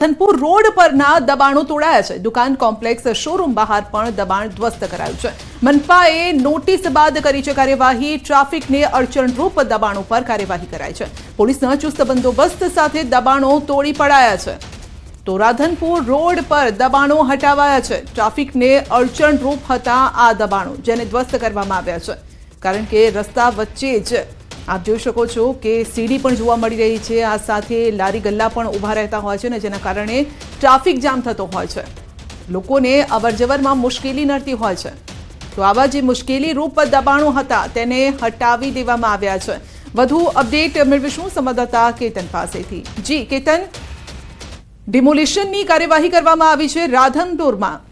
Radhanpur road પરના દબાણો તોડાયા છે। દુકાન કોમ્પ્લેક્સ શોરૂમ બહાર પણ દબાણ ધ્વસ્ત કરાયું છે। મનપાએ નોટિસ બાદ કરી છે કાર્યવાહી। ટ્રાફિકને અડચણરૂપ દબાણો પર કાર્યવાહી કરાઈ છે। પોલીસના ચુસ્ત બંદોબસ્ત સાથે દબાણો તોડી પડાયા છે। તો રાધનપુર રોડ પર દબાણો હટાવાયા છે। ટ્રાફિકને અડચણરૂપ હતા આ દબાણો, જેને ધ્વસ્ત કરવામાં આવ્યા છે, કારણ કે રસ્તા વચ્ચે જ आप જોઈ શકો છો કે સીડી પણ જોવા મળી રહી છે। આ સાથે લારી ગલ્લા પણ ઊભા રહેતા હોય છે ને, જેના કારણે ટ્રાફિક જામ થતો હોય છે, લોકોને અવરજવરમાં મુશ્કેલી નડતી હોય છે। તો આવા જે મુશ્કેલી રૂપ દબાણો હતા તેને હટાવી દેવામાં આવ્યા છે। વધુ અપડેટ મેળવીશું સંવાદદાતા કેતન પાસેથી। જી કેતન, ડિમોલિશનની કાર્યવાહી કરવામાં આવી છે રાધનપુરમાં।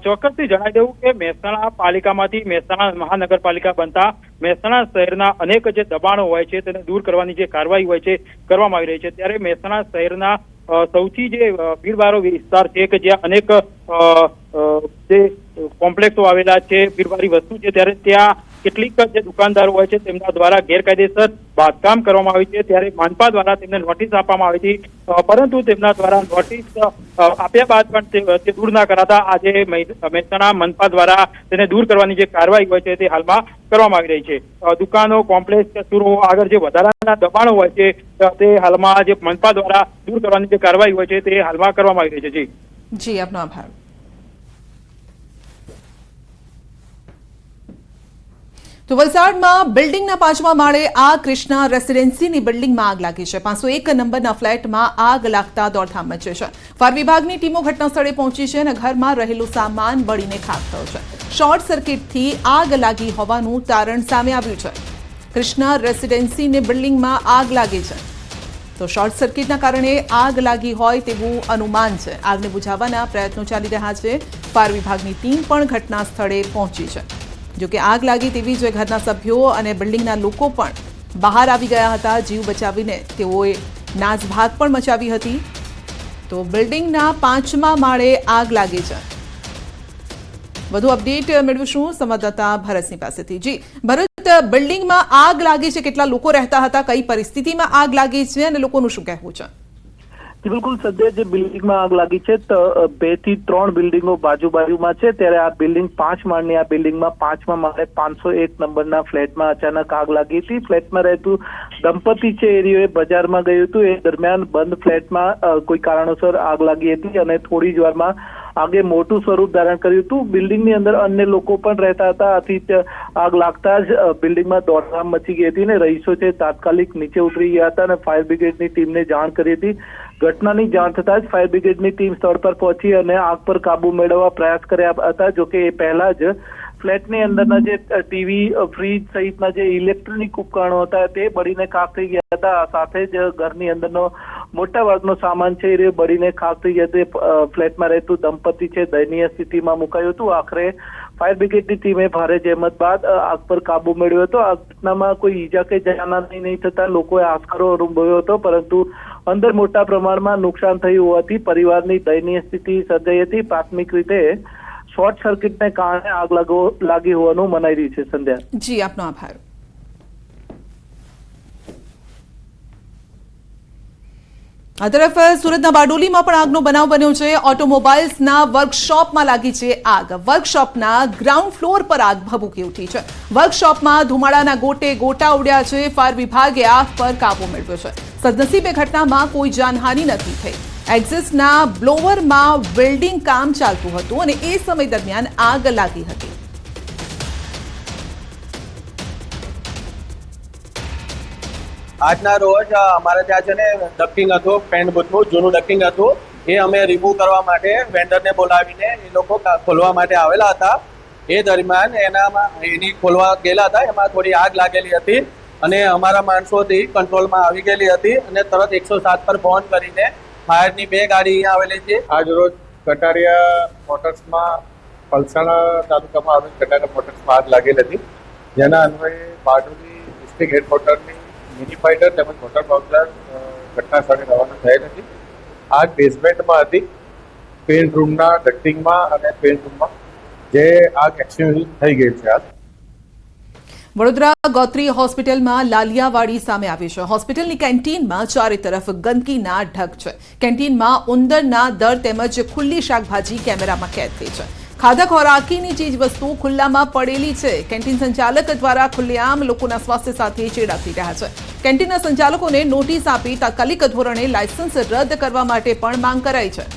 ચોક્કસથી જણાવી દઉં કે મહેસાણા પાલિકામાંથી મહેસાણા મહાનગરપાલિકા બનતા મહેસાણા શહેરના અનેક જે દબાણો હોય છે તેને દૂર કરવાની જે કાર્યવાહી હોય છે કરવામાં આવી રહી છે। ત્યારે મહેસાણા શહેરના સૌથી જે ભીડભાડો વિસ્તાર છે કે જ્યાં અનેક જે કોમ્પ્લેક્સો આવેલા છે, ભીડભાડી વસ્તુ છે, ત્યારે ત્યાં કેટલીક જે દુકાનદારો હોય છે તેમના દ્વારા ગેરકાયદેસર બાંધકામ કરવામાં આવી છે। ત્યારે માનપા દ્વારા તેમને નોટિસ આપવામાં આવી હતી, પરંતુ તેમના દ્વારા નોટિસ આપ્યા બાદ પણ તે દૂર ના કરાતા આજે મહેસાણા મનપા દ્વારા તેને દૂર કરવાની જે કાર્યવાહી હોય છે તે હાલમાં કરવામાં આવી રહી છે। દુકાનો, કોમ્પ્લેક્સ, શોરૂમો આગળ જે વધારાના દબાણો હોય છે તે હાલમાં જે મનપા દ્વારા દૂર કરવાની જે કાર્યવાહી હોય છે તે હાલમાં કરવામાં આવી રહી છે। જી આપનો આભાર। તો વલસાડમાં બિલ્ડિંગના 5મા માળે આ કૃષ્ણા રેસિડેન્સીની બિલ્ડિંગમાં આગ લાગી છે। 501 નંબરના ફ્લેટમાં આગ લાગતા દોડધામ મચી છે। ફાયર વિભાગની ટીમો ઘટના સ્થળે પહોંચી છે અને ઘરમાં રહેલું સામાન બળીને ખાખ થયો છે। શોર્ટ સર્કિટથી આગ લાગી હોવાનું તારણ સામે આવ્યું છે। કૃષ્ણા રેસિડેન્સીની બિલ્ડિંગમાં આગ લાગી છે, તો શોર્ટ સર્કિટના કારણે આગ લાગી હોય તેવું અનુમાન છે। આગને બુઝાવવાના પ્રયત્નો ચાલી રહ્યા છે। ફાયર વિભાગની ટીમ પણ ઘટના સ્થળે પહોંચી છે। જો કે આગ લાગી તેવી જ ઘરના સભ્યો અને બિલ્ડિંગના લોકો પણ બહાર આવી ગયા હતા। જીવ બચાવીને તેઓએ નાસભાગ પણ મચાવી હતી। તો બિલ્ડિંગના 5મા માળે આગ લાગી છે। વધુ અપડેટ મેળવીશું સંવાદદાતા ભરતની પાસેથી। જી ભરત, બિલ્ડિંગમાં આગ લાગી છે, કેટલા લોકો રહેતા હતા, કઈ પરિસ્થિતિમાં આગ લાગી છે અને લોકોનું શું કહેવું છે? બિલકુલ, સદ્ય જે બિલ્ડિંગમાં આગ લાગી છે 2 થી 3 બિલ્ડિંગો બાજુમાં છે। ત્યારે આ બિલ્ડિંગ 5 માળની આ બિલ્ડિંગમાં 5મા માળે 501 નંબરના ફ્લેટમાં અચાનક આગ લાગી હતી। ફ્લેટમાં રહેતું દંપતી છે એ બજારમાં ગયું હતું। એ દરમિયાન બંધ ફ્લેટમાં કોઈ કારણોસર આગ લાગી હતી અને થોડી જ વારમાં આગે મોટું સ્વરૂપ ધારણ કર્યું હતું। બિલ્ડિંગની અંદર અન્ય લોકો પણ રહેતા હતા। આથી આગ લાગતા જ બિલ્ડિંગમાં દોડધામ મચી ગઈ હતી અને રહીશો છે તાત્કાલિક નીચે ઉતરી ગયા હતા અને ફાયર બ્રિગેડની ટીમને જાણ કરી હતી। ઘટનાની જાણ થતાં જ ફાયર બ્રિગેડની ટીમ સ્થળ પર પહોંચી અને આગ પર કાબુ મેળવવા પ્રયાસ કર્યા હતા। જોકે એ પહેલા જ ફ્લેટની અંદરના જે ટીવી, ફ્રીજ સહિતના જે ઇલેક્ટ્રોનિક ઉપકરણો હતા તે બળીને ખાખ થઈ ગયા હતા। સાથે જ ઘરની અંદરનો મોટા ભાગનો સામાન છે એ બળીને ખાખ થઈ ગયા હતા। ફ્લેટમાં રહેતું દંપતી છે દયનીય સ્થિતિમાં મુકાયું હતું। આખરે ફાયર બ્રિગેડની ટીમે ભારે જહેમત બાદ આગ પર કાબુ મેળવ્યો હતો। આ ઘટનામાં કોઈ ઈજા કે જાનહાની નહીં થતા લોકોએ આશરો અનુભવ્યો હતો, પરંતુ અંદર મોટા પ્રમાણમાં નુકસાન થયું હોવાથી પરિવારની દયનીય સ્થિતિ સર્જાઈ હતી। પ્રાથમિક રીતે શોર્ટ સર્કિટને કારણે આગ લાગી હોવાનું મનાઈ રહ્યું છે। સંધ્યા જી આપનો આભાર। આ તરફ સુરતના બારડોલીમાં પણ આગનો બનાવ બન્યો છે। ઓટોમોબાઇલ્સના વર્કશોપમાં લાગી છે આગ। વર્કશોપના ગ્રાઉન્ડ ફ્લોર પર આગ ભભૂકી ઉઠી છે। વર્કશોપમાં ધુમાડાના ગોટે ગોટા ઉડ્યા છે। ફાયર વિભાગે આગ પર કાબુ મેળવ્યો છે। સદનસીબે ઘટનામાં કોઈ જાનહાનિ નથી થઈ। એક્ઝિસ્ટના બ્લોવરમાં વેલ્ડિંગ કામ ચાલતું હતું અને એ સમય દરમિયાન આગ લાગી હતી। આજના રોજ અમારે ત્યાં છે ને ડક્ટિંગ હતું, પેન્ટ બૂથનું જૂનું ડક્ટિંગ હતું, એ અમે રિમૂવ કરવા માટે વેન્ડરને બોલાવીને એ લોકો ખોલવા માટે આવેલા હતા। એ દરમિયાન એની ખોલવા ગયેલા હતા, એમાં થોડી આગ લાગેલી હતી અને અમારા માણસોથી કંટ્રોલમાં આવી ગયેલી હતી અને તરત 107 પર ફોન કરીને ફાયરની 2 ગાડી અહીંયા આવેલી છે। આજ રોજ કટારિયા મોટર્સમાં પલસાણા તાલુકામાં આવેલ કટારિયા મોટર્સમાં આગ લાગેલ હતી, જેના અન્વયે બારડોલી ડિસ્ટ્રિક્ટ હેડક્વાર્ટરની મિની ફાઇટર તેમજ મોટર બાઉન્સર ઘટના સ્થળે રવાના થયેલ હતી। આગ બેઝમેન્ટમાં હતી, પેન્ટ રૂમના ડક્ટિંગમાં અને પેન્ટ રૂમમાં, જે આગ એક્સટિંગ્વિશ થઈ ગઈ છે। વડોદરા ગોત્રી હોસ્પિટલમાં લાલિયાવાડી સામે આવી છે. હોસ્પિટલની કેન્ટીનમાં ચારે તરફ ગંદકીના ઢગ છે. કેન્ટીનમાં ઉંદરના દર તેમજ ખુલ્લી શાકભાજી કેમેરામાં કેદ થઈ છે. ખાધા ખોરાકીની ચીજ વસ્તુ ખુલ્લામાં પડેલી છે. કેન્ટીન સંચાલક દ્વારા ખુલ્લેઆમ લોકોના સ્વાસ્થ્ય સાથે ચેડા થઈ રહ્યા છે. કેન્ટીનના સંચાલકોને નોટિસ આપી તાત્કાલિક ધોરણે લાયસન્સ રદ કરવા માટે પણ માંગ કરાઈ છે.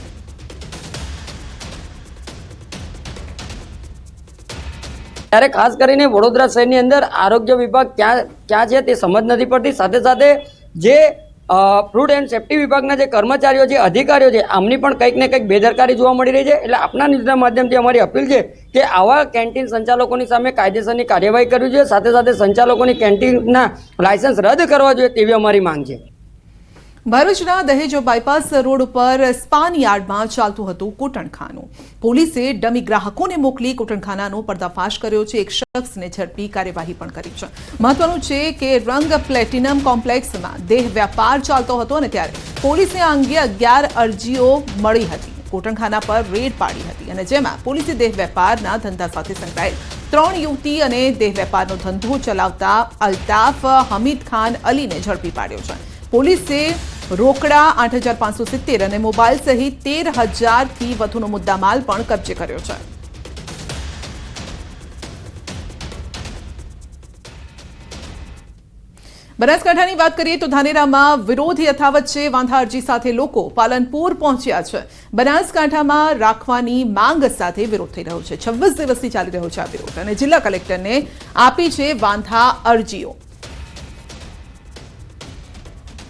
ત્યારે ખાસ કરીને વડોદરા શહેરની અંદર આરોગ્ય વિભાગ ક્યાં છે તે સમજ નથી પડતી. સાથે સાથે જે ફૂડ એન્ડ સેફ્ટી વિભાગના જે કર્મચારીઓ છે, અધિકારીઓ છે, આમની પણ કંઈક ને કંઈક બેદરકારી જોવા મળી રહી છે. એટલે આપના ન્યૂઝના માધ્યમથી અમારી અપીલ છે કે આવા કેન્ટીન સંચાલકોની સામે કાયદેસરની કાર્યવાહી કરવી જોઈએ. સાથે સાથે સંચાલકોની કેન્ટીનના લાયસન્સ રદ કરવા જોઈએ તેવી અમારી માંગ છે. ભરૂચના દહેજ બાયપાસ રોડ ઉપર સ્પાન યાર્ડમાં ચાલતું હતું કૂટણખાનું. પોલીસે ડમી ગ્રાહકોને મોકલી કૂટણખાનાનો પર્દાફાશ કર્યો છે. એક શખ્સને ઝડપી કાર્યવાહી પણ કરી છે. મહત્વનું છે કે રંગ પ્લેટિનમ કોમ્પ્લેક્સમાં દેહ વ્યાપાર ચાલતો હતો અને ત્યારે પોલીસને આ અંગે 11 અરજીઓ મળી હતી. કૂટણખાના પર રેડ પાડી હતી અને જેમાં પોલીસે દેહ વેપારના ધંધા સાથે સંકળાયેલ 3 યુવતી અને દેહ વેપારનો ધંધો ચલાવતા અલ્તાફ હમીદ ખાન અલીને ઝડપી પાડ્યો છે. પોલીસે રોકડા 8,570 અને મોબાઈલ સહિત 13,000થી વધુનો મુદ્દામાલ પણ કબજે કર્યો છે. બનાસકાંઠાની વાત કરીએ તો ધાનેરામાં વિરોધ યથાવત છે. વાંધા અરજી સાથે લોકો પાલનપુર પહોંચ્યા છે. બનાસકાંઠામાં રાખવાની માંગ સાથે વિરોધ થઈ રહ્યો છે. 26 દિવસથી ચાલી રહ્યો છે આ વિરોધ અને જિલ્લા કલેક્ટરને આપી છે વાંધા અરજીઓ.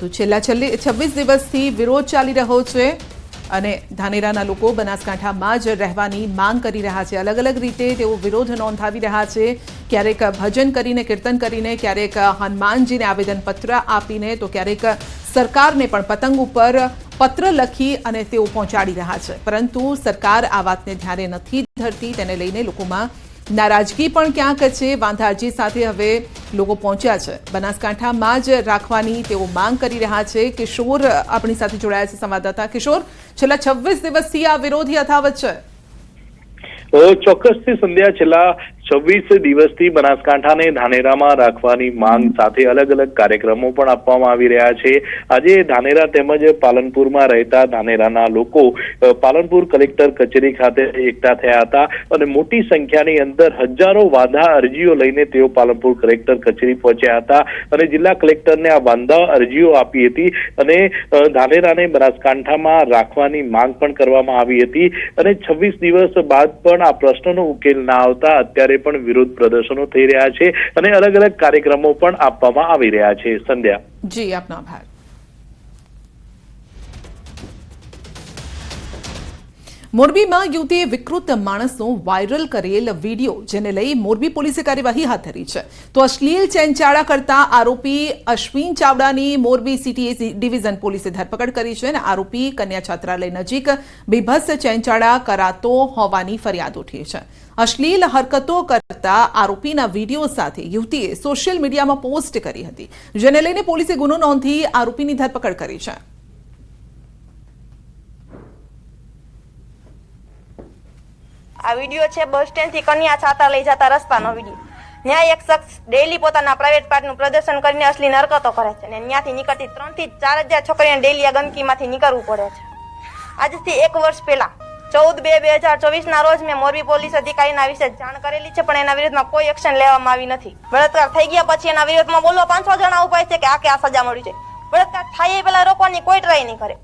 તો છેલ્લા 26 દિવસથી વિરોધ ચાલી રહ્યો છે અને ધાનેરાના લોકો બનાસકાંઠામાં જ રહેવાની માંગ કરી રહ્યા છે. અલગ અલગ રીતે તેઓ વિરોધ નોંધાવી રહ્યા છે. ક્યારેક ભજન કરીને, કીર્તન કરીને, ક્યારેક હનુમાનજીને આવેદનપત્ર આપીને, તો ક્યારેક સરકારને પણ પતંગ ઉપર પત્ર લખી અને તેઓ પહોંચાડી રહ્યા છે. પરંતુ સરકાર આ વાતને ધ્યાને નથી ધરતી. તેને લઈને લોકોમાં નારાજગી પણ ક્યાંક છે. વાંધા અરજી સાથે હવે લોકો પહોંચ્યા છે. બનાસકાંઠામાં જ રાખવાની તેઓ માંગ કરી રહ્યા છે. કિશોર આપણી સાથે જોડાયા છે, સંવાદદાતા. કિશોર, છેલ્લા 26 દિવસથી આ વિરોધ યથાવત છે. ચોક્કસથી સંધ્યા, છેલ્લા 26 દિવસથી બનાસકાંઠાને ધાનેરામાં રાખવાની માંગ સાથે અલગ અલગ કાર્યક્રમો પણ આપવામાં આવી રહ્યા છે. આજે ધાનેરા તેમજ પાલનપુરમાં રહેતા ધાનેરાના લોકો પાલનપુર કલેક્ટર કચેરી ખાતે એકઠા થયા હતા અને મોટી સંખ્યાની અંદર હજારો વાંધા અરજીઓ લઈને તેઓ પાલનપુર કલેક્ટર કચેરી પહોંચ્યા હતા અને જિલ્લા કલેક્ટરને આ વાંધા અરજીઓ આપી હતી અને ધાનેરાને બનાસકાંઠામાં રાખવાની માંગ પણ કરવામાં આવી હતી. અને 26 દિવસ બાદ પણ આ પ્રશ્નનો ઉકેલ ના આવતા અત્યારે પણ વિરોધ પ્રદર્શનો થઈ રહ્યા છે અને અલગ અલગ કાર્યક્રમો પણ આપવામાં આવી રહ્યા છે. સંધ્યા. જી, આપનો આભાર. મોરબીમાં યુવતીએ વિકૃત માણસનો વાયરલ કરેલ વિડીયો, જેને લઈ મોરબી પોલીસે કાર્યવાહી હાથ ધરી છે. તો અશ્લીલ ચેનચાળા કરતા આરોપી અશ્વિન ચાવડાની મોરબી સિટી ડિવિઝન પોલીસે ધરપકડ કરી છે અને આરોપી કન્યા છાત્રાલય નજીક બીભત્સ ચેનચાળા કરાતો હોવાની ફરિયાદ ઉઠી છે. અશ્લીલ હરકતો કરતા આરોપીના વિડીયો સાથે યુવતીએ સોશિયલ મીડિયામાં પોસ્ટ કરી હતી, જેને લઈને પોલીસે ગુનો નોંધી આરોપીની ધરપકડ કરી છે. આ વિડીયો છે બસ સ્ટેન્ડ થી કન્યા છાતા લઈ જતા રસ્તાનો વિડીયો. ત્યાં એક શખ્સ ડેઈલી પોતાના પ્રાઇવેટ પાર્ટનું પ્રદર્શન કરીને અશ્લીલ હરકતો કરે છે અને ત્યાંથી નીકળતી 3 થી 4,000 છોકરીઓને ડેઈલી આ ગંદકીમાંથી નીકળવું પડે છે. આજથી 1 વર્ષ પહેલા 14/2/2024 ના રોજ મેં મોરબી પોલીસ અધિકારીના વિશે જાણ કરેલી છે, પણ એના વિરુદ્ધમાં કોઈ એક્શન લેવામાં આવી નથી. બળાત્કાર થઈ ગયા પછી એના વિરુદ્ધમાં બોલવા 500 જણા ઉભા છે કે આ સજા મળી છે. બળાત્કાર થાય એ પહેલા રોકવાની કોઈ ટ્રાય નહીં કરે.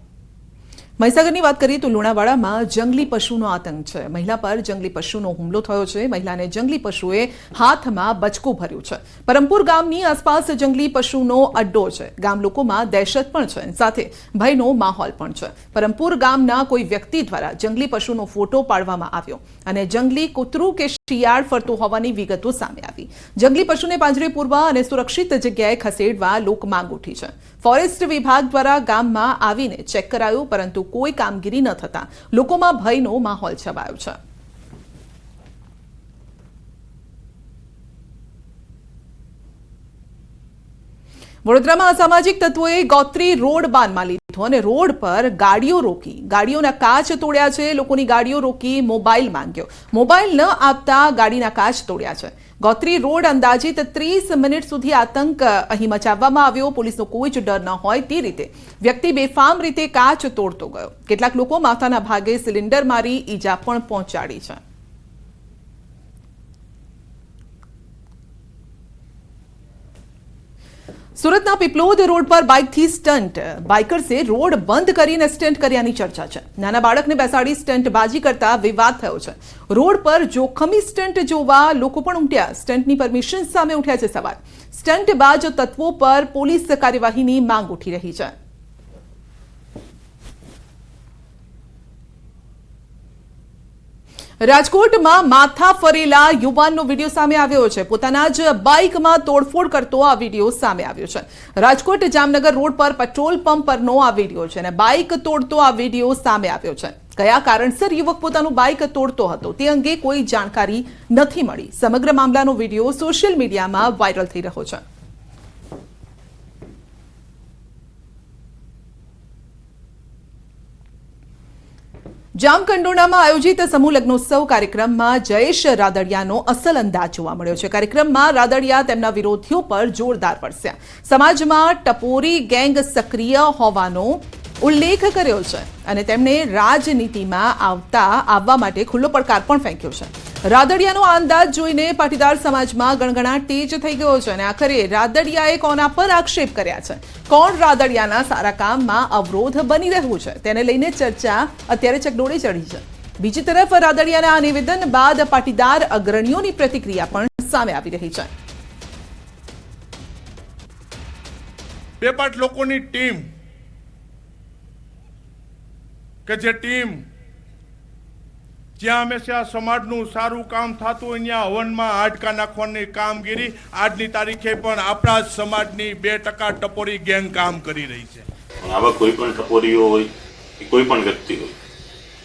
મહીસાગરની વાત કરીએ તો લુણાવાડામાં જંગલી પશુનો આતંક છે. મહિલા પર જંગલી પશુનો હુમલો થયો છે. મહિલાને જંગલી પશુએ હાથમાં બચકું ભર્યું છે. પરમપુર ગામની આસપાસ જંગલી પશુનો અડ્ડો છે. ગામ લોકોમાં દહેશત પણ છે, સાથે ભયનો માહોલ પણ છે. પરમપુર ગામના કોઈ વ્યક્તિ દ્વારા જંગલી પશુનો ફોટો પાડવામાં આવ્યો અને જંગલી કૂતરું કે શિયાળ ફરતું હોવાની વિગતો સામે આવી. જંગલી પશુને પાંજરે પૂરવા અને સુરક્ષિત જગ્યાએ ખસેડવા લોક માંગ ઉઠી છે. ફોરેસ્ટ વિભાગ દ્વારા ગામમાં આવીને ચેક કરાયું, પરંતુ કોઈ કામગીરી ન થતા લોકોમાં ભયનો માહોલ છવાયો છે. વડોદરામાં અસામાજિક તત્વોએ ગોત્રી રોડ બાનમાં લીધો અને રોડ પર ગાડીઓ રોકી ગાડીઓના કાચ તોડ્યા છે. લોકોની ગાડીઓ રોકી મોબાઈલ માંગ્યો. મોબાઈલ ન આપતા ગાડીના કાચ તોડ્યા છે. ગોત્રી રોડ અંદાજિત 30 મિનિટ સુધી આતંક અહીં મચાવવામાં આવ્યો. પોલીસનો કોઈ જ ડર ન હોય તે રીતે વ્યક્તિ બેફામ રીતે કાચ તોડતો ગયો. કેટલાક લોકો માથાના ભાગે સિલિન્ડર મારી ઈજા પણ પહોંચાડી છે. સુરતના પીપલોદ રોડ પર બાઇકથી સ્ટન્ટ. બાઇકર્સે રોડ બંધ કરીને સ્ટન્ટ કર્યાની ચર્ચા છે. નાના બાળકને બેસાડી સ્ટન્ટ બાજી કરતા વિવાદ થયો છે. રોડ પર જોખમી સ્ટન્ટ જોવા લોકો પણ ઉમટ્યા. સ્ટન્ટની પરમિશન સામે ઉઠ્યા છે સવાલ. સ્ટન્ટબાજ તત્વો પર પોલીસ કાર્યવાહીની માંગ ઉઠી રહી છે. રાજકોટમાં માથા ફરેલા યુવાનનો વિડીયો સામે આવ્યો છે. પોતાના જ બાઇકમાં તોડફોડ કરતો આ વિડીયો સામે આવ્યો છે. રાજકોટ જામનગર રોડ પર પેટ્રોલ પંપ પરનો આ વિડીયો છે અને બાઇક તોડતો આ વિડીયો સામે આવ્યો છે. કયા કારણસર યુવક પોતાનું બાઇક તોડતો હતો તે અંગે કોઈ જાણકારી નથી મળી. સમગ્ર મામલાનો વિડીયો સોશિયલ મીડિયામાં વાયરલ થઈ રહ્યો છે. જામકંડોરણામાં આયોજિત સમૂહ લગ્નોત્સવ કાર્યક્રમમાં જયેશ રાદડિયાનો અસલ અંદાજ જોવા મળ્યો છે. કાર્યક્રમમાં રાદડિયા તેમના વિરોધીઓ પર જોરદાર વરસ્યા. સમાજમાં ટપોરી ગેંગ સક્રિય હોવાનો ઉલ્લેખ કર્યો છે અને તેમણે રાજનીતિમાં આવવા માટે ખુલ્લો પડકાર પણ ફેંક્યો છે. રાદડિયાનો આ અંદાજ જોઈને પાટીદાર સમાજમાં ગણગણાટ તેજ થઈ ગયો છે અને આખરે રાદડિયાએ કોના પર આક્ષેપ કર્યા છે, કોણ રાદડિયાના સારા કામમાં અવરોધ બની રહ્યું છે, તેને લઈને ચર્ચા અત્યારે ચકડોળે ચડી છે. બીજી તરફ રાદડિયાના આ નિવેદન બાદ પાટીદાર અગ્રણીઓની પ્રતિક્રિયા પણ સામે આવી રહી છે. બે પાંચ લોકોની ટીમ કે જે ટીમ જ્યાં હંમેશા સમાજનું સારું કામ થતું હોય ત્યાં હવનમાં હાડકા નાખવાની કામગીરી આજની તારીખે પણ આપણા જ સમાજની 2% ટપોરી ગેંગ કામ કરી રહી છે. આવા કોઈ પણ ટપોરીઓ હોય કે કોઈ પણ વ્યક્તિ હોય,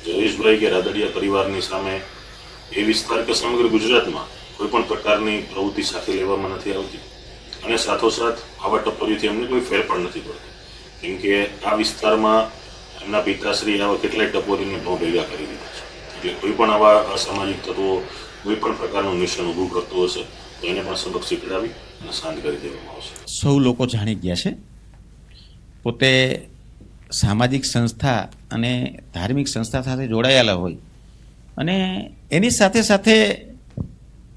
જયેશભાઈ કે રાદડિયા પરિવારની સામે એ વિસ્તાર કે સમગ્ર ગુજરાતમાં કોઈ પણ પ્રકારની પ્રવૃત્તિ સાથે લેવામાં નથી આવતી અને સાથોસાથ આવા ટપોરીથી અમને કોઈ ફેર પણ નથી પડતો. કેમ કે આ વિસ્તારમાં એમના પિતાશ્રી આવા કેટલાય ટપોરીને ભાવ ભેગા કરી દીધા છે. એટલે કોઈ પણ આવા અસામાજિક તત્વો કોઈ પણ પ્રકારનું નિશાન ઊભું કરતું હશે તો એને પણ સબક શીખડાવી અને શાંત કરી દેવામાં આવશે. સૌ લોકો જાણી ગયા છે. પોતે સામાજિક સંસ્થા અને ધાર્મિક સંસ્થા સાથે જોડાયેલા હોય અને એની સાથે સાથે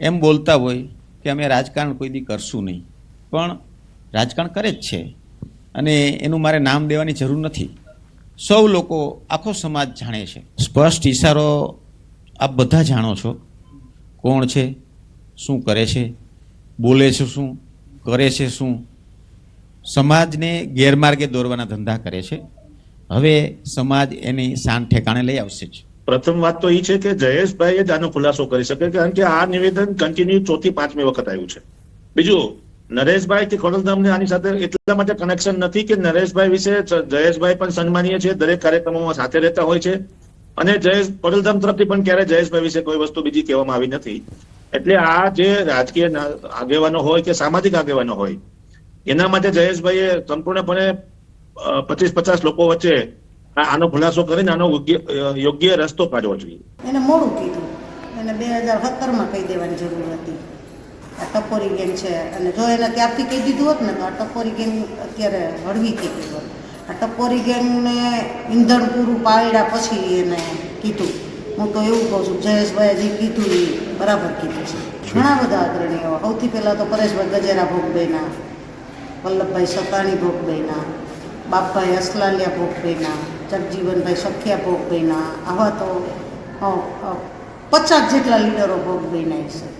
એમ બોલતા હોય કે અમે રાજકારણ કોઈ દી કરશું નહીં, પણ રાજકારણ કરે જ છે અને એનું મારે નામ દેવાની જરૂર નથી. સૌ લોકો, આખો સમાજ જાણે છે. સ્પષ્ટ ઈશારો આપ બધા જાણો છો કોણ છે, શું કરે છે, બોલે છે શું, કરે છે શું. સમાજને ગેરમાર્ગે દોરવાના ધંધા કરે છે. હવે સમાજ એની શાન ઠેકાણે લઈ આવશે જ. પ્રથમ વાત તો એ છે કે જયેશભાઈ જ આનો ખુલાસો કરી શકે, કારણ કે આ નિવેદન કન્ટિન્યુ 4થી 5મી વખત આવ્યું છે. બીજું, નરેશભાઈ કે ખોડલધામને આની સાથે એટલા માટે કનેક્શન નથી કે નરેશભાઈ વિશે જયેશભાઈ પણ સન્માનીય છે, દરેક કાર્યક્રમોમાં સાથે રહેતા હોય છે અને ખોડલધામ તરફથી પણ ક્યારે જયેશભાઈ વિશે કોઈ વસ્તુ બીજી કહેવામાં આવી નથી. એટલે આ જે રાજકીય આગેવાનો હોય કે સામાજિક આગેવાનો હોય એના માટે જયેશભાઈએ સંપૂર્ણપણે 25-50 લોકો વચ્ચે આનો ખુલાસો કરીને આનો યોગ્ય રસ્તો કાઢવો જોઈએ. એને મોડું કીધું, એને 2017માં કહી દેવાની જરૂર હતી. આ ટપોરી ગેંગ છે અને જો એને ત્યારથી કહી દીધું હોત ને તો આ ટપોરી ગેંગ અત્યારે હળવી થઈ ગઈ હોત. આ ટપોરી ગેંગને ઈંધણ પૂરું પાડ્યા પછી એને કીધું. હું તો એવું કહું છું, જયેશભાઈએ જે કીધું એ બરાબર કીધું છે. ઘણા બધા અગ્રણીઓ, સૌથી પહેલાં તો પરેશભાઈ ગજેરા ભોગબઈના, વલ્લભભાઈ સતાણી ભોગબઈના, બાપભાઈ અસલાલિયા ભોગબઈના, જગજીવનભાઈ સખિયા ભોગબઈના, આવા તો 50 જેટલા લીડરો ભોગબઈના છે.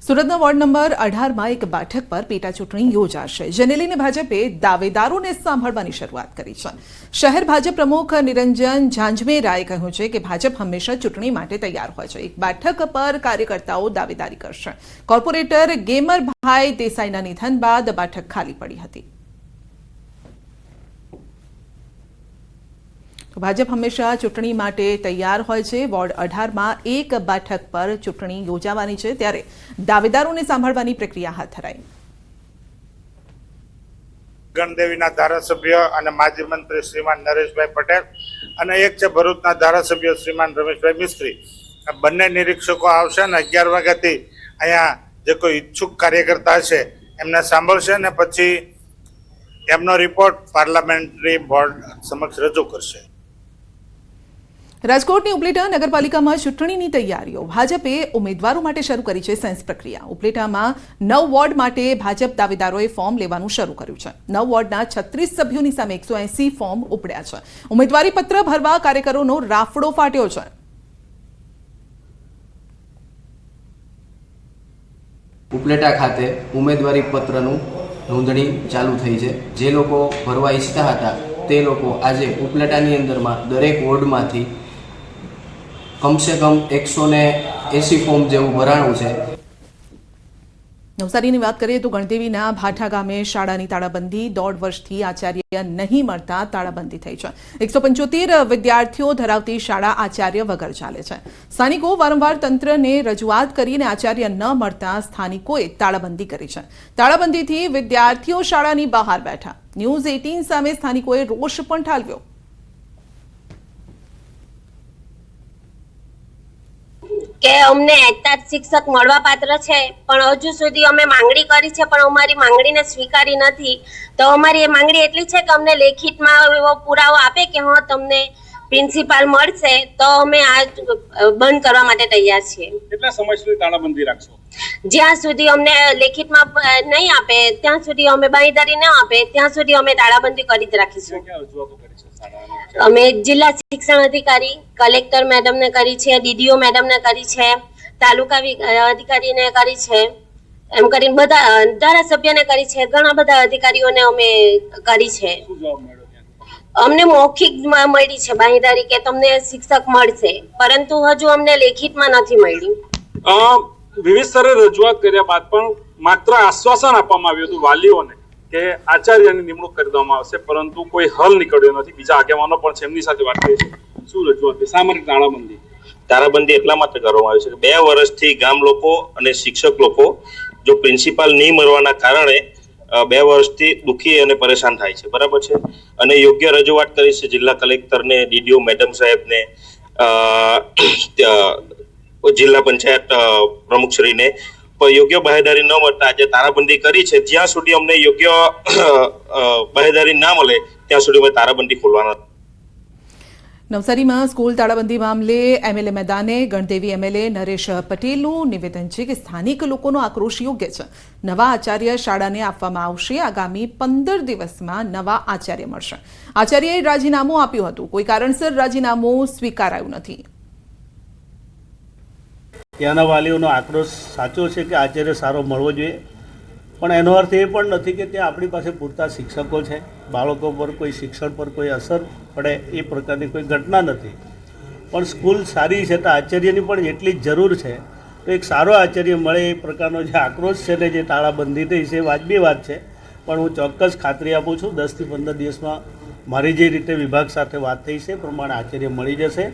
સુરતના વોર્ડ નંબર 18માં એક બેઠક પર પેટા ચૂંટણી યોજાશે, જેને લઈને ભાજપે દાવેદારોને સાંભળવાની શરૂઆત કરી છે. શહેર ભાજપ પ્રમુખ નિરંજન ઝાંઝમેરાએ કહ્યું છે કે ભાજપ હંમેશા ચૂંટણી માટે તૈયાર હોય છે. એક બેઠક પર કાર્યકર્તાઓ દાવેદારી કરશે. કોર્પોરેટર ગેમરભાઈ દેસાઈના નિધન બાદ બેઠક ખાલી પડી હતી. ભાજપ હંમેશા ચૂંટણી માટે તૈયાર હોય છે. વોર્ડ 18માં એક બેઠક પર ચૂંટણી યોજાવાની છે, ત્યારે દાવેદારોને સાંભળવાની પ્રક્રિયા હાથ ધરાઈ. ગણદેવીના ધારાસભ્ય અને માજી મંત્રી શ્રીમાન નરેશભાઈ પટેલ અને એક છે ભરૂચના ધારાસભ્ય શ્રીમાન રમેશભાઈ મિસ્ત્રી. આ બંને નિરીક્ષકો આવશે અને 11 વાગ્યાથી અહીંયા જે કોઈ ઈચ્છુક કાર્યકર્તા છે એમને સાંભળશે અને પછી એમનો રિપોર્ટ પાર્લામેન્ટરી બોર્ડ સમક્ષ રજૂ કરશે. રાજકોટની ઉપલેટા નગરપાલિકામાં ચૂંટણીની તૈયારીઓ. ભાજપે ઉમેદવારો માટે શરૂ કરી છે સેન્સ પ્રક્રિયા. ઉપલેટામાં 9 વોર્ડ માટે ભાજપ દાવેદારોએ ફોર્મ લેવાનું શરૂ કર્યું છે. 9 વોર્ડના 36 સભ્યોની સામે 180 ફોર્મ ઉપડ્યા છે. ઉમેદવારી પત્ર ભરવા કાર્યકરોનો રાફડો ફાટ્યો છે. ઉપલેટા ખાતે ઉમેદવારી પત્રનું નોંધણી ચાલુ થઈ છે. જે લોકો ભરવા ઈચ્છતા હતા તે લોકો આજે ઉપલેટાની અંદરમાં દરેક વોર્ડમાંથી કમસે કમ 180 ફોર્મ જેવું ભરાણું છે. નવસારીની વાત કરીએ તો ગણદેવીના ભાઠા ગામે શાળાની તાળાબંધી. 1.5 વર્ષથી આચાર્ય નહીં મળતા તાળાબંધી થઈ છે. 175 વિદ્યાર્થીઓ ધરાવતી શાળા આચાર્ય વગર ચાલે છે. સ્થાનિકો વારંવાર તંત્રને રજૂઆત કરીને આચાર્ય ન મળતા સ્થાનિકોએ તાળાબંધી કરી છે. તાળાબંધીથી વિદ્યાર્થીઓ શાળાની બહાર બેઠા. ન્યૂઝ 18 સામે સ્થાનિકોએ રોષ પણ ઠાલવ્યો. કે અમને એતાજ શિક્ષક મળવા પાત્ર છે, પણ હજુ સુધી અમે માંગણી કરી છે પણ અમારી માંગણીને સ્વીકારી નથી. તો અમારી એ માંગણી એટલી છે કે અમને લેખિતમાં એવો પુરાવો આપે કે હા તમને પ્રિન્સિપાલ મળશે તો અમે આ બંધ કરવા માટે તૈયાર છીએ. કેટલા સમય સુધી તાળાબંધી રાખશો? જ્યાં સુધી અમને લેખિતમાં નહીં આપે ત્યાં સુધી, અમે બાંયધરી ન આપે ત્યાં સુધી અમે તાળાબંધી કરી જ રાખીશું. અમે જિલ્લા શિક્ષણ અધિકારી, કલેક્ટર મેડમને કરી છે, ડીડીઓ મેડમને કરી છે, તાલુકા અધિકારીને કરી છે, એમ કરીને બધા ધારાસભ્યને કરી છે, ઘણા બધા અધિકારીઓને અમે કરી છે. અમને મૌખિક મળી છે બાંયધરી કે તમને શિક્ષક મળશે, પરંતુ હજુ અમને લેખિતમાં નથી મળી. વિવિધ સ્તરે રજૂઆત કર્યા બાદ પણ માત્ર આશ્વાસન આપવામાં આવ્યું હતું વાલીઓને કે આચાર્યની નિમણૂક કરી દેવામાં આવશે, પરંતુ કોઈ હલ નીકળ્યો નથી. બીજા આગેવાનો પણ છે, એમની સાથે વાત કરી છે. શું રજૂઆત? સામરિક તાળાબંધી એટલા માટે કરવામાં આવી છે કે 2 વર્ષથી ગામ લોકો અને શિક્ષક લોકો જો પ્રિન્સિપાલ નહીં મળવાના કારણે 2 વર્ષથી દુઃખી અને પરેશાન થાય છે. બરાબર છે. અને યોગ્ય રજૂઆત કરી છે જિલ્લા કલેક્ટરને, ડીડીઓ મેડમ સાહેબને, જિલ્લા પંચાયત પ્રમુખશ્રીને. યોગ્ય બાહેદારી ન મળતા આજે તાળાબંધી કરી છે. જ્યાં સુધી અમને યોગ્ય બાહેદારી ના મળે ત્યાં સુધી અમે તાળાબંધી ખોલવાના. નવસારીમાં સ્કૂલ તાળાબંધી મામલે એમએલએ મેદાને. ગણદેવી એમએલએ નરેશ પટેલનું નિવેદન છે કે સ્થાનિક લોકોનો આક્રોશ યોગ્ય છે. નવા આચાર્ય શાળાને આપવામાં આવશે. આગામી 15 દિવસમાં નવા આચાર્ય મળશે. આચાર્યએ રાજીનામું આપ્યું હતું. કોઈ કારણસર રાજીનામું સ્વીકારાયું નથી. ત્યાંના વાલીઓનો આક્રોશ સાચો છે કે આચાર્ય સારો મળવો જોઈએ, પણ એનો અર્થ એ પણ નથી કે ત્યાં આપણી પાસે પૂરતા શિક્ષકો છે, બાળકો પર કોઈ શિક્ષણ પર કોઈ અસર પડે એ પ્રકારની કોઈ ઘટના નથી. પણ સ્કૂલ સારી છે તો આચાર્યની પણ એટલી જ જરૂર છે. તો એક સારો આચાર્ય મળે એ પ્રકારનો જે આક્રોશ છે ને જે તાળાબંધી થઈ છે વાજબી વાત છે, પણ હું ચોક્કસ ખાતરી આપું છું 10 થી 15 દિવસમાં મારી જે રીતે વિભાગ સાથે વાત થઈ છે પ્રમાણે આચાર્ય મળી જશે.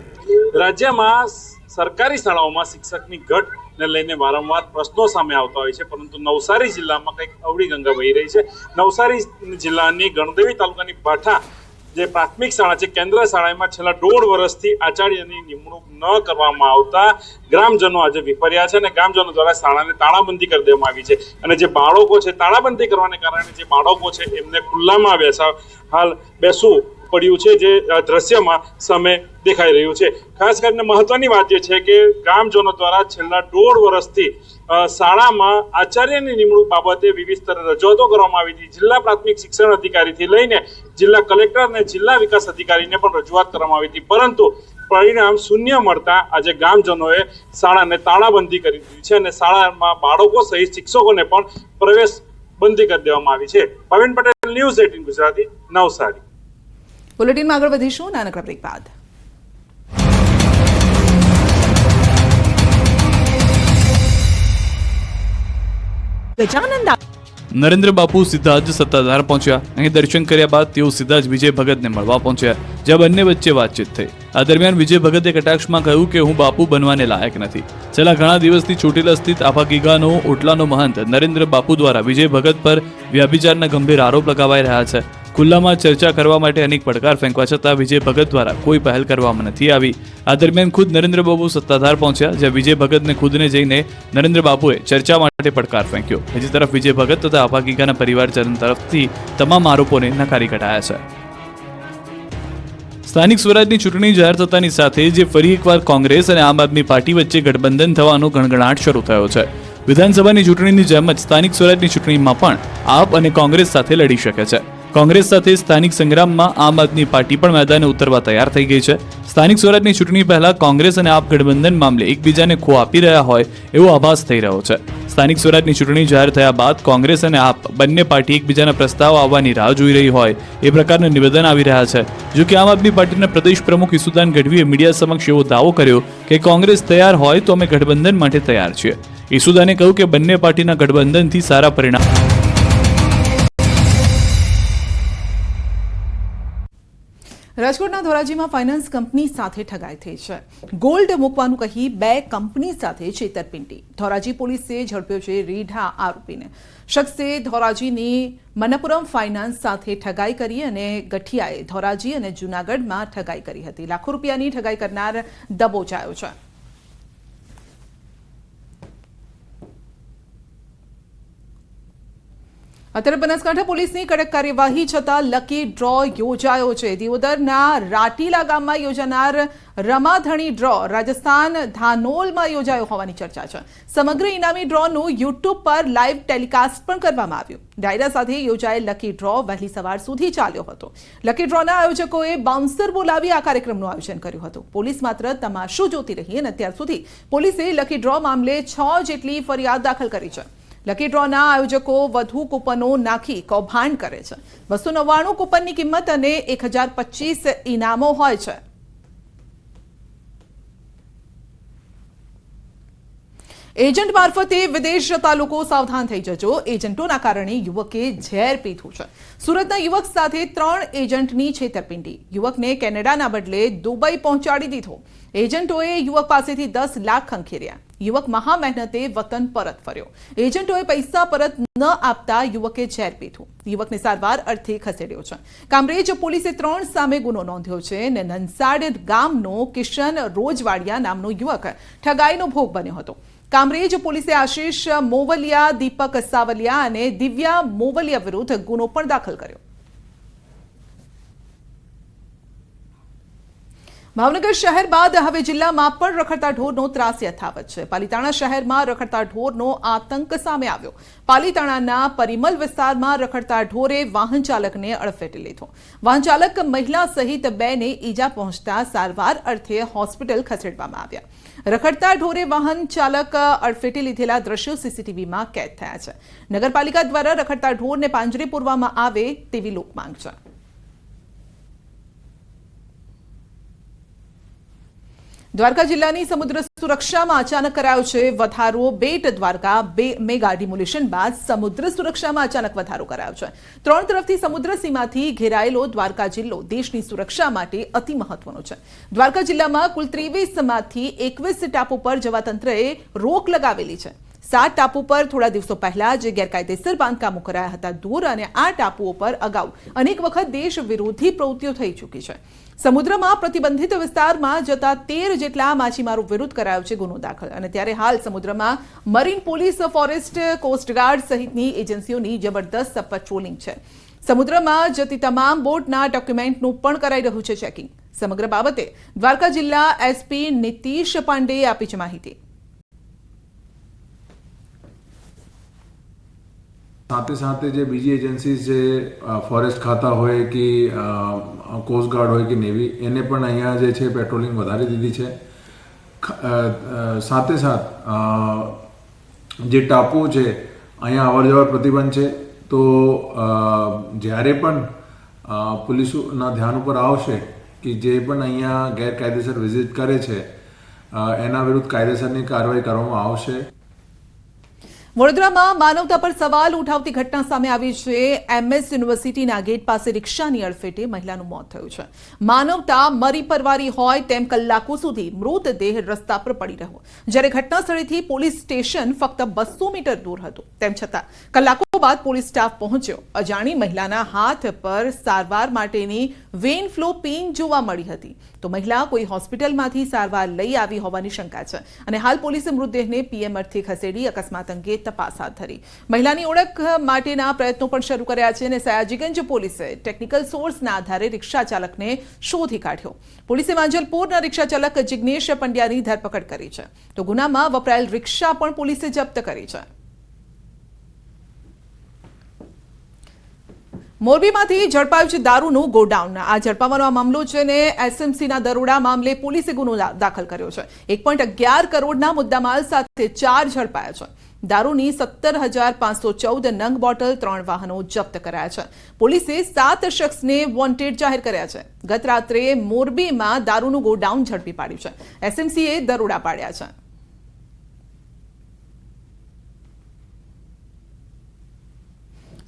રાજ્યમાં સરકારી શાળાઓમાં શિક્ષકની ઘટને લઈને વારંવાર પ્રશ્નો સામે આવતા હોય છે, પરંતુ નવસારી જિલ્લામાં કંઈક અવળી ગંગા વહી રહી છે. નવસારી જિલ્લાની ગણદેવી તાલુકાની ભાઠા જે પ્રાથમિક શાળા છે, કેન્દ્ર શાળામાં છેલ્લા 1.5 વર્ષથી આચાર્યની નિમણૂક ન કરવામાં આવતા ગ્રામજનો આજે વિફર્યા છે અને ગ્રામજનો દ્વારા શાળાને તાળાબંધી કરી દેવામાં આવી છે. અને જે બાળકો છે, તાળાબંધી કરવાને કારણે જે બાળકો છે એમને ખુલ્લામાં હાલ બેસવું પડ્યું છે, જે દ્રશ્યમાં સામે દેખાઈ રહ્યું છે. ખાસ કરીને મહત્વની વાત એ છે કે ગ્રામજનો દ્વારા છેલ્લા 1.5 વર્ષથી શાળામાં આચાર્યની નિમણૂક બાબતે વિવિધ સ્તરે રજૂઆતો કરવામાં આવી હતી. જિલ્લા પ્રાથમિક શિક્ષણ અધિકારીથી લઈને જિલ્લા કલેક્ટર અને જિલ્લા વિકાસ અધિકારીને પણ રજૂઆત કરવામાં આવી હતી, પરંતુ પરિણામ શૂન્ય મળતા આજે ગ્રામજનોએ શાળાને તાળાબંધી કરી દીધી છે અને શાળામાં બાળકો સહિત શિક્ષકોને પણ પ્રવેશ બંધી કરી દેવામાં આવી છે. ભાવિન પટેલ, ન્યૂઝ 18 ગુજરાતી, નવસારી. બુલેટિનમાં આગળ વધીશું નાનકડા બ્રેક બાદ. ગજાનંદ નરેન્દ્ર બાપુ સીધા જ સત્તાધાર પહોંચ્યા. અહીં દર્શન કર્યા બાદ તેઓ સીધા જ વિજય ભગતને મળવા પહોંચ્યા, જ્યાં બંને વચ્ચે વાતચીત થઈ. આ દરમિયાન વિજય ભગતે કટાક્ષમાં કહ્યું કે હું બાપુ બનવાને લાયક નથી. છેલ્લા ઘણા દિવસથી ચોટીલા સ્થિત આફાગીગાનો ઓટલાનો મહંત નરેન્દ્ર બાપુ દ્વારા વિજય ભગત પર વ્યભિચારના ગંભીર આરોપ લગાવાઈ રહ્યા છે. ખુલ્લામાં ચર્ચા કરવા માટે અનેક પડકાર ફેંકવા છતાં વિજય ભગત દ્વારા કોઈ પહેલ કરવામાં નથી આવી. આ દરમિયાન ખુદ નરેન્દ્ર બાપુ સત્તાધાર પહોંચ્યા, જ્યાં વિજય ભગતને ખુદને જઈને નરેન્દ્ર બાપુએ ચર્ચા માટે પડકાર ફેંક્યો. બીજી તરફ વિજય ભગત તથા આફાગીગાના પરિવારજન તરફથી તમામ આરોપોને નકારી કાઢાયા છે. સ્થાનિક સ્વરાજની ચૂંટણી જાહેર થતાની સાથે જે ફરી એકવાર કોંગ્રેસ અને આમ આદમી પાર્ટી વચ્ચે ગઠબંધન થવાનો ગણગણાટ શરૂ થયો છે. વિધાનસભાની ચૂંટણીની જેમ જ સ્થાનિક સ્વરાજની ચૂંટણીમાં પણ આપ અને કોંગ્રેસ સાથે લડી શકે છે. કોંગ્રેસ સાથે સ્થાનિક સંગ્રામમાં આમ આદમી પાર્ટી પણ મેદાને ઉતરવા તૈયાર થઈ ગઈ છે. સ્થાનિક સ્વરાજની ચૂંટણી પહેલા કોંગ્રેસ અને આપ ગઠબંધન મામલે એકબીજાને ખો આપી રહ્યા હોય એવો આભાસ થઈ રહ્યો છે. સ્થાનિક સ્વરાજની ચૂંટણી જાહેર થયા બાદ કોંગ્રેસ અને આપ બંને પાર્ટી એકબીજાના પ્રસ્તાવ આવવાની રાહ જોઈ રહી હોય એ પ્રકારના નિવેદન આવી રહ્યા છે. જો કે આમ આદમી પાર્ટીના પ્રદેશ પ્રમુખ ઈસુદાન ગઢવીએ મીડિયા સમક્ષ એવો દાવો કર્યો કે કોંગ્રેસ તૈયાર હોય તો અમે ગઠબંધન માટે તૈયાર છીએ. ઈસુદાને કહ્યું કે બંને પાર્ટીના ગઠબંધનથી સારા પરિણામ. રાજકોટના ધોરાજીમાં ફાઇનાન્સ કંપની સાથે ઠગાઈ થઈ છે. ગોલ્ડ મૂકવાનું કહી 2 કંપની સાથે છેતરપિંડી. ધોરાજી પોલીસે ઝડપ્યો છે રીઢા આરોપીને. શખ્સે ધોરાજીની મનપુરમ ફાઇનાન્સ સાથે ઠગાઈ કરી અને ગઠિયાએ ધોરાજી અને જૂનાગઢમાં ઠગાઈ કરી હતી. લાખો રૂપિયાની ઠગાઈ કરનાર દબોચાયો છે. અત્યારે બનાસકાંઠા પોલીસની કડક કાર્યવાહી છતાં લકી ડ્રો યોજાયો છે. દિયોદરના રાટીલા ગામમાં યોજાનાર રમાધણી ડ્રો રાજસ્થાન ધાનોલમાં યોજાયો હોવાની ચર્ચા છે. સમગ્ર ઇનામી ડ્રોનું યુટ્યુબ પર લાઈવ ટેલિકાસ્ટ પણ કરવામાં આવ્યું. ડાયરા સાથે યોજાયેલ લકી ડ્રો વહેલી સવાર સુધી ચાલ્યો હતો. લકી ડ્રોના આયોજકોએ બાઉન્સર બોલાવી આ કાર્યક્રમનું આયોજન કર્યું હતું. પોલીસ માત્ર તમાશો જોતી રહી અને અત્યાર સુધી પોલીસે લકી ડ્રો મામલે 6 જેટલી ફરિયાદ દાખલ કરી છે. લકી ડ્રોના આયોજકો વધુ કૂપનો નાખી કૌભાંડ કરે છે. 299 કૂપનની કિંમત અને 1025 ઇનામો હોય છે. એજન્ટ મારફતે વિદેશ જતા લોકો સાવધાન થઈ જજો. એજન્ટોના કારણે યુવકે ઝેર પીધું છે. સુરતના યુવક સાથે 3 એજન્ટની છેતરપિંડી. યુવકને કેનેડાના બદલે દુબઈ પહોંચાડી દીધો. એજન્ટોએ યુવક પાસેથી 10 લાખ ખંખેર્યા. યુવક મહા મહેનતે વતન પરત ફર્યો. એજન્ટોએ પૈસા પરત ન આપતા યુવકે ઝેર પીધું. યુવકને સારવાર અર્થે ખસેડ્યો છે. કામરેજ પોલીસે 3 સામે ગુનો નોંધ્યો છે અને નનસાડ ગામનો કિશન રોજવાડિયા નામનો યુવક ઠગાઈનો ભોગ બન્યો હતો. કામરેજ પોલીસે આશીષ મોવલિયા, દીપક સાવલિયા અને દિવ્યા મોવલિયા વિરુદ્ધ ગુનો પણ દાખલ કર્યો. ભાવનગર શહેર બાદ હવે જિલ્લામાં પણ રખડતા ઢોરનો ત્રાસ યથાવત છે. પાલીતાણા શહેરમાં રખડતા ઢોરનો આતંક સામે આવ્યો. પાલીતાણાના પરિમલ વિસ્તારમાં રખડતા ઢોરે વાહન ચાલકને અડફેટે લીધો. વાહન ચાલક મહિલા સહિત 2ને ઈજા પહોંચતા સારવાર અર્થે હોસ્પિટલ ખસેડવામાં આવ્યા. રખડતા ઢોરે વાહન ચાલક અડફેટે લીધેલા દ્રશ્યો સીસીટીવીમાં કેદ થયા છે. નગરપાલિકા દ્વારા રખડતા ઢોરને પાંજરે પૂરવામાં આવે તેવી લોકમાંગ છે. દ્વારકા જિલ્લાની સમુદ્ર સુરક્ષામાં અચાનક કરાયો છે વધારો. બેટ દ્વારકા મેગા ડિમોલિશન બાદ સમુદ્ર સુરક્ષામાં અચાનક વધારો કરાયો છે. 3 તરફથી સમુદ્ર સીમાથી ઘેરાયેલો દ્વારકા જિલ્લો દેશની સુરક્ષા માટે અતિ મહત્વનો છે. દ્વારકા જિલ્લામાં કુલ 23 માંથી 21 ટાપુ પર જવા તંત્રએ રોક લગાવેલી છે. 7 ટાપુ પર થોડા દિવસો પહેલા જે ગેરકાયદેસર બાંધકામો કરાયા હતા દૂર અને આ ટાપુઓ પર અગાઉ અનેક વખત દેશ વિરોધી પ્રવૃત્તિઓ થઈ ચૂકી છે. સમુદ્રમાં પ્રતિબંધિત વિસ્તારમાં જતા 13 જેટલા માછીમારો વિરુદ્ધ કરાયો છે ગુનો દાખલ. અને ત્યારે હાલ સમુદ્રમાં મરીન પોલીસ, ફોરેસ્ટ, કોસ્ટગાર્ડ સહિતની એજન્સીઓની જબરદસ્ત પેટ્રોલિંગ છે. સમુદ્રમાં જતી તમામ બોટના ડોક્યુમેન્ટનું પણ કરાઈ રહ્યું છે ચેકિંગ. સમગ્ર બાબતે દ્વારકા જિલ્લા એસપી નીતિશ પાંડેએ આપી છે માહિતી. સાથે સાથે જે બીજી એજન્સીઝ છે, ફોરેસ્ટ ખાતા હોય કે કોસ્ટગાર્ડ હોય કે નેવી, એને પણ અહીંયા જે છે પેટ્રોલિંગ વધારી દીધી છે. સાથે સાથ જે ટાપુઓ છે અહીંયા અવર જવર પ્રતિબંધ છે. તો જ્યારે પણ પોલીસના ધ્યાન ઉપર આવશે કે જે પણ અહીંયા ગેરકાયદેસર વિઝિટ કરે છે એના વિરુદ્ધ કાયદેસરની કાર્યવાહી કરવામાં આવશે. વડોદરામાં માનવતા પર સવાલ ઉઠાવતી ઘટના સામે આવી છે। MS યુનિવર્સિટીના ગેટ પાસે રિક્ષાની અડફેટે મહિલાનું મોત થયું છે। માનવતા મરી પરવારી હોય તેમ કલાકો સુધી મૃતદેહ રસ્તા પર પડી રહ્યો, જ્યારે ઘટના સ્થળેથી પોલીસ સ્ટેશન ફક્ત 200 મીટર દૂર હતું। તેમ છતાં કલાકો બાદ પોલીસ સ્ટાફ પહોંચ્યો। અજાણી મહિલાના હાથ પર સારવાર માટેની વેન ફ્લો પિન જોવા મળી હતી, તો મહિલા કોઈ હોસ્પિટલમાંથી સારવાર લઈ આવી હોવાની શંકા છે અને હાલ પોલીસે મૃતદેહને PM અર્થે ખસેડી અકસ્માત અંગે તપાસ હાથ ધરી। મહિલાની ઓળખ માટેના પ્રયત્નો પણ શરૂ કર્યા છે અને સયાજીગંજ પોલીસે ટેકનિકલ સોર્સના આધારે રિક્ષા ચાલકને શોધી કાઢ્યો। પોલીસે માંજલપુરના રિક્ષા ચાલક જિગ્નેશ પંડ્યાની ધરપકડ કરી છે, તો ગુનામાં વપરાયેલ રિક્ષા પણ પોલીસે જપ્ત કરી છે। મોરબીમાંથી ઝડપાયું છે દારૂનું ગોડાઉન। આ ઝડપાવાનો આ મામલો છે ને SMCના દરોડા મામલે પોલીસે ગુનો દાખલ કર્યો છે। 1.11 કરોડના મુદ્દામાલ સાથે 4 ઝડપાયા છે। દારૂની 17,514 નંગ બોટલ, 3 વાહનો જપ્ત કરાયા છે। પોલીસે 7 શખ્સને વોન્ટેડ જાહેર કર્યા છે। ગત રાત્રે મોરબીમાં દારૂનું ગોડાઉન ઝડપી પાડ્યું છે। SMCએ દરોડા પાડ્યા છે।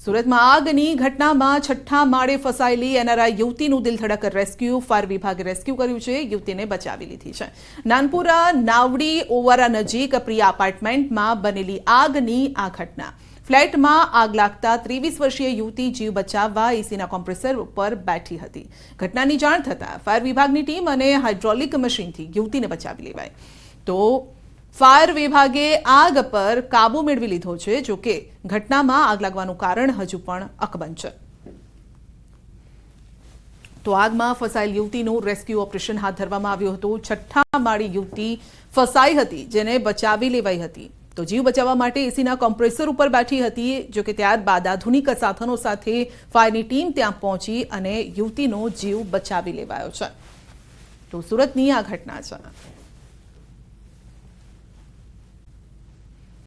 સુરતમાં આગની ઘટનામાં 6ઠા માળે ફસાયેલી NRI યુવતીનું દિલધડક રેસ્ક્યુ। ફાયર વિભાગે રેસ્ક્યુ કર્યું છે, યુવતીને બચાવી લીધી છે। નાનપુરા નાવડી ઓવારા નજીક પ્રિયા એપાર્ટમેન્ટમાં બનેલી આગની આ ઘટના। ફ્લેટમાં આગ લાગતા 23 વર્ષીય યુવતી જીવ બચાવવા એસીના કોમ્પ્રેસર ઉપર બેઠી હતી। ઘટનાની જાણ થતાં ફાયર વિભાગની ટીમ અને હાઇડ્રોલિક મશીનથી યુવતીને બચાવી લેવાઈ। તો ફાયર વિભાગે આગ પર કાબુ મેળવી લીધો છે, જો કે ઘટનામાં આગ લાગવાનું કારણ હજુ પણ અકબંધ છે। તો આગમાં ફસાયેલ યુવતીનું રેસ્ક્યુ ઓપરેશન હાથ ધરવામાં આવ્યું હતું। 6ઠા માળી યુવતી ફસાઈ હતી, જેને બચાવી લેવાઈ હતી। તો જીવ બચાવવા માટે એસીના કોમ્પ્રેસર ઉપર બેઠી હતી, જો કે ત્યારબાદ આધુનિક સાધનો સાથે ફાયરની ટીમ ત્યાં પહોંચી અને યુવતીનો જીવ બચાવી લેવાયો છે। તો સુરતની આ ઘટના છે।